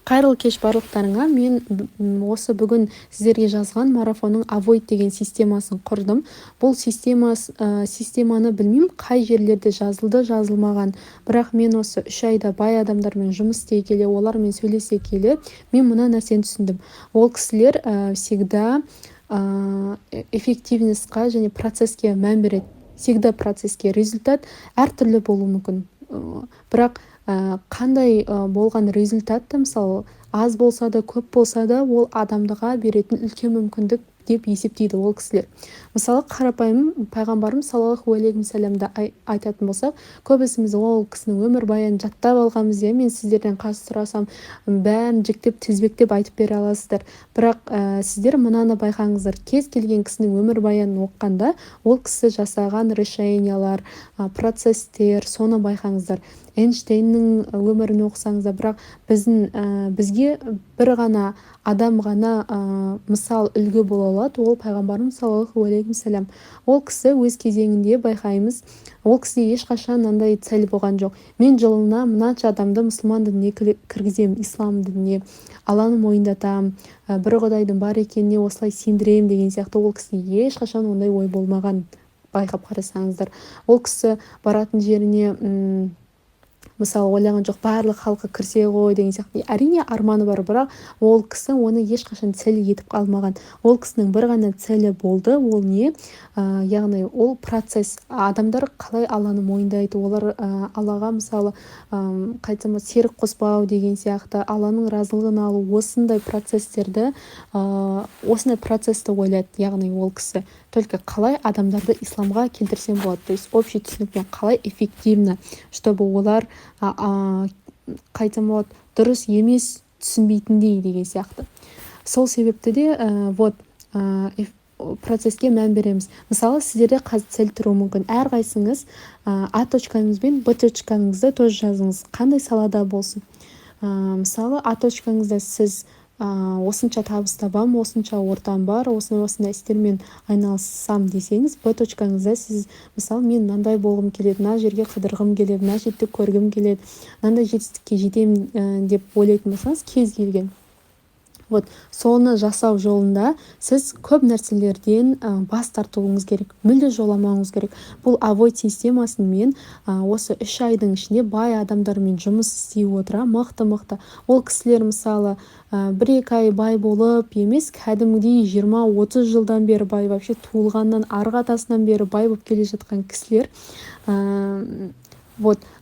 Қайырлы кеш барлықтарыңа. Мен осы бүгін сіздерге жазған марафонның Avoid деген системасын құрдым. Бұл системаны білмеймін қай жерлерде жазылды, жазылмаған. Бірақ мен осы 3 айда бай адамдармен жұмыс істей келе, олармен сөйлесе келе, мен мына нәрсені түсіндім. Ол кісілер всегда эффективностьқа және процесске мән береді. Всегда процесске результат әртүрлі болуы мүмкін. Бірақ қандай болған результатты, мысалы аз болса да көп болса да, ол адамдыға беретін үлкен мүмкіндік деп есептейді ол кісілер. Мысалы қарапайым пайғамбарым саллаллаху алейхи вассаламда айтатын болсақ, көбісіміз ол кісінің өмірбаянын жаттап алғанбыз. Мен сіздерден қазір сұрасам, бәрін жіктеп тізбектеп айтып бере аласыздар. Бірақ сіздер мынаны байқаңыздар, кез келген кісінің өмірбаянын оқығанда ол кісі жасаған решениялар, процесстер, соны байқаңыздар. Эйнштейннің өмірін оқысаңыздар, бірақ бізге бір ғана адам ғана мысал үлгі бола алады, ол пайғамбарымыз саллаллаху алейхи вассалам. Ол кісі өз кезеңінде байқаймыз, ол кісі ешқашан мынандай цель болған жоқ. Мен жылына мынанша адамды мұсылман дініне кіргіземін, ислам дініне, Алланы мойындатамын, бір Құдайдың бар екеніне осылай сендіремін деген сияқты. Ол кісі ешқашан ондай ой болмаған. Байқап қарасаңыздар, ол кісі баратын жеріне мысалы ойлаған жоқ, барлық халқы кірсе ғой деген сияқты. Әрине арманы бар, бірақ ол кісі оны ешқашан цель етіп қалмаған. Ол кісінің бір ғана целі болды, ол не? Яғни ол процесс. Адамдар қалай Алланы мойындайды, олар Аллаға мысалы серік қоспау деген сияқты, Алланың разылығын алу, осындай процессті ойлайды. Яғни ол кісі только қалай адамдарды исламға келтірсем болады, то есть общий түсінікпен қалай эффективно, чтобы олар дұрыс емес түсінбейтіндей деген сияқты. Сол себепті де процесске мән береміз. Мысалы сіздерде қазір цель тұруы мүмкін. Әрқайсыңыз А точкаңыз бен Б точкаңызды тоже жазыңыз, қандай салада болсын. Мысалы А точкаңызда сіз осынша табыс табам, осынша ортам бар, осындай істермен айналыссам десеңіз, Б точкаңызда сіз мысалы мен мынандай болғым келеді, мына жерге қыдырғым келеді, мына жерді көргім келеді, мынандай жетістікке жетемін деп ойлайтын болсаңыз, кез келген соны жасау жолында сіз көп нәрселерден бас тартуыңыз керек, мүлде жоламауыңыз керек. Бұл Avoid системасын мен осы 3 айдың ішінде бай адамдармен жұмыс істей отыра, мықты. Ол кісілер мысалы 1-2 ай бай болып емес, кәдімгідей 20-30 жылдан бері бай, вообще туылғаннан арғы атасынан бері бай болып келе жатқан кісілер.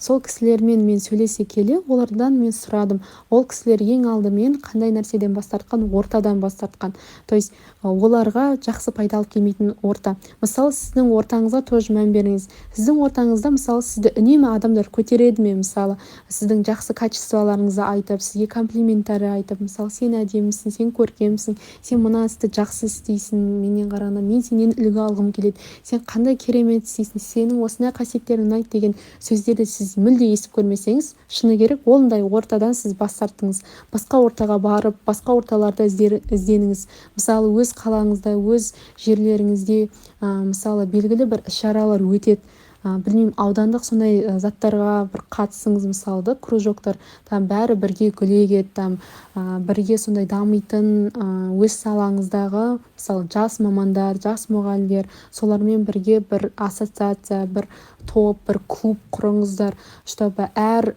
Сол кісілермен мен сөйлесе келе, олардан мен сұрадым. Ол кісілер ең алдымен қандай нәрседен бас тартқан? Ортадан бас тартқан. То есть оларға жақсы пайдалы келмейтін орта. Мысалы сіздің ортаңызға тоже мән беріңіз. Сіздің ортаңызда мысалы сізді үнемі адамдар көтереді ме? Мысалы сіздің жақсы качестволарыңызды айтып, сізге комплименттары айтып, мысалы сен әдемісің, сен көркемсің, сен мына істі жақсы істейсің, менен қарағанда мен сенен үлгі алғым келеді, сен қандай керемет істейсің, сенің осындай қасиеттерің айт деген сөздерді сіз мүлде естіп көрмесеңіз, шыны керек, ондай ортадан сіз бас тарттыңыз. Басқа ортаға барып, басқа орталарда ізденіңіз. Мысалы өз қалаңызда, өз жерлеріңізде мысалы белгілі бір іс-шаралар өтеді. Білмеймін, аудандық сондай заттарға бір қатысыңыз, мысалы кружоктар, бәрі бірге гүлегеді, бірге сондай дамитын өз салаңыздағы мысалы жас мамандар, жас мұғалімдер, солармен бірге бір ассоциация, бір топ, бір клуб құрыңыздар, чтобы әр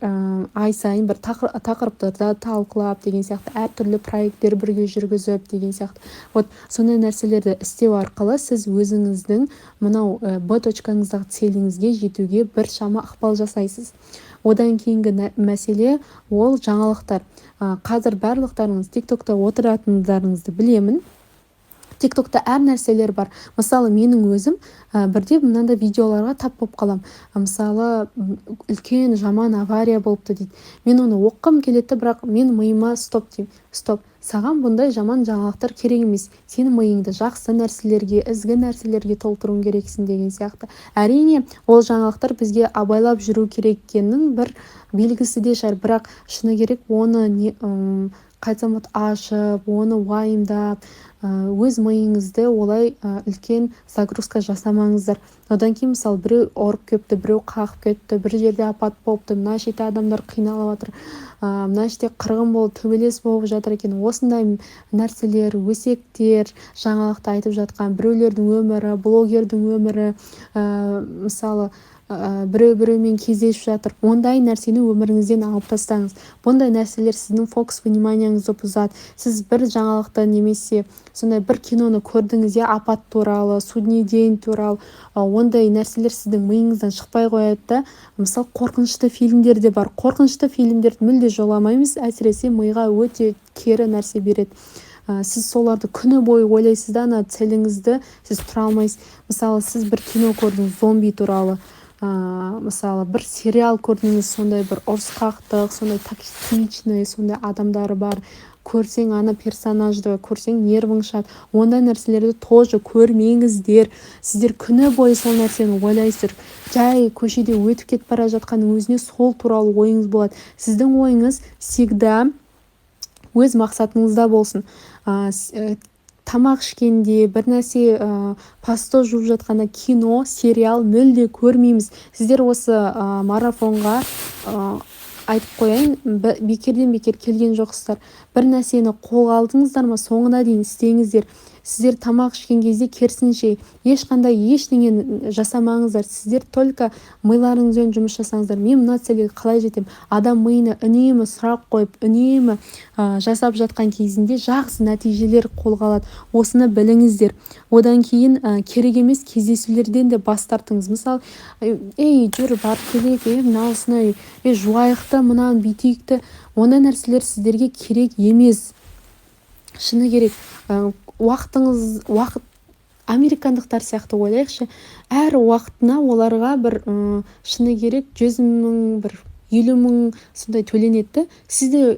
ай сайын бір тақырыптарда талқылап деген сияқты, әртүрлі проекттер бірге жүргізіп деген сияқты. Сондай нәрселерді істеу арқылы сіз өзіңіздің мынау Б точкаңыздағы целіңізге жетуге бір шама ықпал жасайсыз. Одан кейінгі мәселе ол жаңалықтар. Қазір барлықтарыңыз TikTokта отыратындарыңызды білемін. TikTokта әр нәрселер бар. Мысалы менің өзім бірде мынандай видеоларға тап болып қалам. Мысалы үлкен жаман авария болыпты дейді. Мен оны оққым келеді, бірақ мен миыма стоп деймін. Стоп. Саған бұндай жаман жаңалықтар керек емес. Сенің миыңды жақсы нәрселерге, ізгі нәрселерге толтыруың керексің деген сияқты. Әрине, ол жаңалықтар бізге абайлап жүру керек екенін бір белгісі де шығар, бірақ шыны керек оны қайтсам ашып, оны уайымдап, өз миыңызды олай үлкен загрузка жасамаңыздар. Одан кейін мысалы біреу ұрып кетті, біреу қағып кетті, бір жерде апат болыпты, мына жерде адамдар қиналып жатыр, мына жерде қырғын болып төбелес болып жатыр екен. Осындай нәрселер, өсектер, жаңалықты айтып жатқан біреулердің өмірі, блогердің өмірі, мысалы біреумен кездесіп жатыр. Ондай нәрсені өміріңізден алып тастаңыз. Бұндай нәрселер сіздің фокус вниманияңызды бұзады. Сіз бір жаңалықты немесе сондай бір киноны көрдіңіз, апат туралы, судный день туралы, ондай нәрселер сіздің миыңыздан шықпай қояды да. Мысалы, қорқынышты фильмдер де бар. Қорқынышты фильмдерді мүлде жоламаймыз, әсіресе миға өте кері нәрсе береді. Сіз соларды күні бойы ойлайсыз да, целіңізді сіз тұра алмайсыз. Мысалы, сіз бір кино көрдіңіз зомби туралы, мысалы бір сериал көрдіңіз, сондай бір ұрысқақтық, сондай токсичный, сондай адамдары бар, көрсең ана персонажды көрсең нервың шат. Ондай нәрселерді тоже көрмеңіздер. Сіздер күні бойы сол нәрсені ойлайсыздар. Жай көшеде өтіп кетіп бара жатқан өзіне сол туралы ойыңыз болады. Сіздің ойыңыз всегда өз мақсатыңызда болсын. Тамақ ішкенде, бір нәрсе пасто жуып жатқанда кино, сериал мүлде көрмейміз. Сіздер осы марафонға айтып қояйын, бекерден бекер келген жоқсыздар. Бір нәрсені қолға алдыңыздар ма, соңына дейін істеңіздер. Сіздер тамақ ішкен кезде керісінше ешқандай ештеңені жасамаңыздар. Сіздер только миларыңызбен жұмыс жасаңыздар. Мен мына целге қалай жетем? Адам миына үнемі сұрақ қойып, үнемі жасап жатқан кезінде жақсы нәтижелер қолға алады. Осыны біліңіздер. Одан кейін керек емес кездесулерден де бас тартыңыз. Мысалы, жүр барып келейік, мынауысына жуайықты, мынаны бүйтейікті. Ондай нәрселер сіздерге керек емес. Шыны керек, уақыт американдықтар сияқты ойлайықшы, әр уақытына оларға бір шыны керек 100 мың, бір 50 мың сондай төленеді. Сізге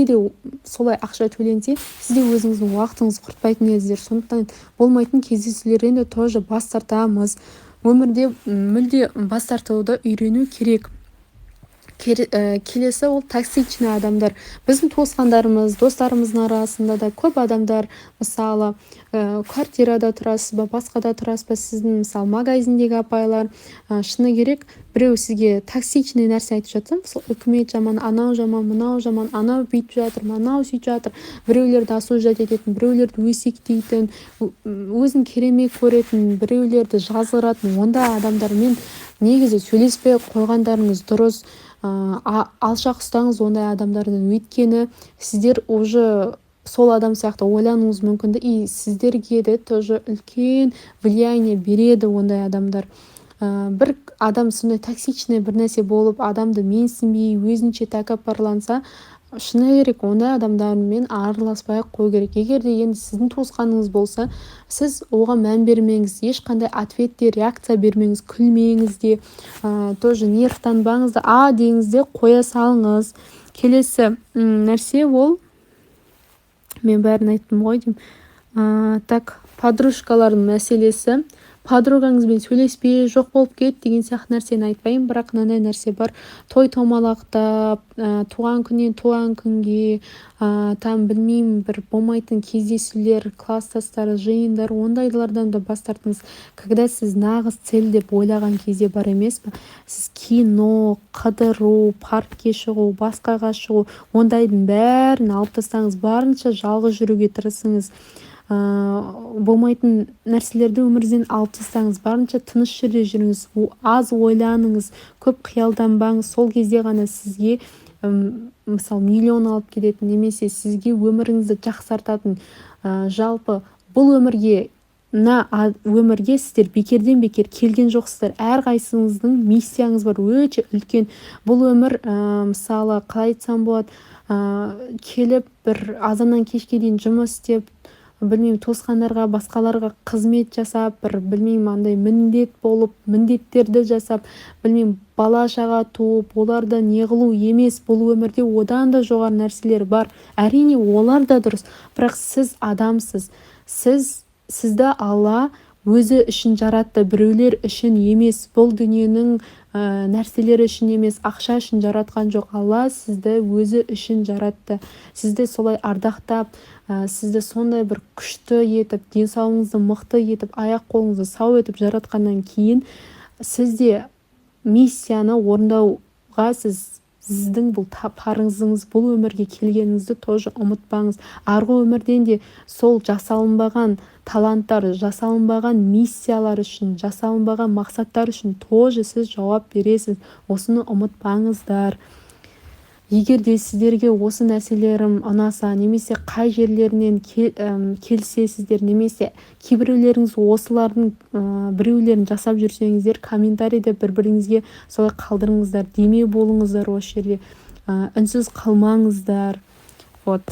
де солай ақша төленсе, сізде өзіңіздің уақытыңыз құртпайтын едіңіздер. Сондықтан болмайтын кездесулерден де тоже бас тартамыз. Өмірде мүлде бас тартуды үйрену керек. Келесі ол токсичный адамдар. Біздің туысқандарымыз, достарымыздың арасында да көп адамдар, мысалы, квартирада тұрасыз ба, басқада тұрасыз ба, сіздің мысалы магазиндегі апайлар, шыны керек, біреу сізге токсичный нәрсе айтып жатса, мысалы, үкімет жаман, анау жаман, мынау жаман, анау бүйтіп жатыр, мынау сөйтіп жатыр, біреулерді осуждать ететін, біреулерді өсектейтін, өзін керемет көретін, біреулерді жазғыратын, онда адамдармен негізі сөйлеспей қойғандарыңыз дұрыс. Алшақ ұстаңыз ондай адамдардан, өйткені сіздер уже сол адам сияқты ойлануыңыз мүмкін, сіздерге де тоже үлкен влияние береді ондай адамдар. Бір адам сондай токсичный бір нәрсе болып, адамды менсінбей, өзінше тәкаппарланса, шыны керек, ондай адамдармен араласпай қою керек. Егер де енді сіздің туысқаныңыз болса, сіз оған мән бермеңіз, ешқандай ответте реакция бермеңіз, күлмеңіз де, тоже нервтанбаңыз да, деңіз де қоя салыңыз. Келесі нәрсе ол, мен бәрін айттым ғой деймін. Подружкалардың мәселесі. Подругаңызбен сөйлеспей, жоқ болып кет деген сияқты нәрсені айтпаймын, бірақ мынандай нәрсе бар. Той-томалақтап, туған күннен туған күнге, білмеймін, бір болмайтын кездесулер, класстастар, жиындар, ондайлардан да бас тартыңыз. Когда сіз нағыз цель деп ойлаған кезде бар емес пе? Сіз кино, қыдыру, паркке шығу, басқаға шығу, ондайдың бәрін алып тастаңыз. Барынша жалғыз жүруге тырысыңыз. Болмайтын нәрселерді өмірден алып тастаңыз. Барынша тыныш жерде жүріңіз, аз ойланыңыз, көп қиялданбаңыз. Сол кезде ғана сізге мысалы миллион алып келетін, немесе сізге өміріңізді жақсартатын, жалпы бұл өмірге сіздер бекерден бекер келген жоқсыздар. Әрқайсыңыздың миссияңыз бар, өте үлкен. Бұл өмір, мысалы, қалай айтсам болады, келіп бір азаннан кешке дейін жұмыс істеп, білмеймін, туысқандарға, басқаларға қызмет жасап, білмеймін, андай міндет болып, міндеттерді жасап, білмеймін, бала шаға туып, оларда неғылу емес. Бұл өмірде одан да жоғары нәрселер бар. Әрине, олар да дұрыс, бірақ сіз адамсыз. Сізді Алла өзі үшін жаратты, біреулер үшін емес. Бұл дүниенің нәрселері үшін емес, ақша үшін жаратқан жоқ. Алла сізді өзі үшін жаратты. Сізді солай ардақтап, сізді сондай бір күшті етіп, денсаулығыңызды мықты етіп, аяқ-қолыңызды сау етіп жаратқаннан кейін сізде миссияны орындауға сіздің бұл парызыңыз, бұл өмірге келгеніңізді тоже ұмытпаңыз. Арғы өмірден де сол жасалынбаған таланттар, жасалынбаған миссиялар үшін, жасалынбаған мақсаттар үшін тоже сіз жауап бересіз. Осыны ұмытпаңыздар. Егер де сіздерге осы нәрселерім ұнаса, немесе қай жерлерінен келсесіздер, немесе кейбіреулеріңіз осылардың біреулерін жасап жүрсеңіздер, комментарийде бір-біріңізге солай қалдырыңыздар, демеу болыңыздар, осы жерде үнсіз қалмаңыздар. Вот.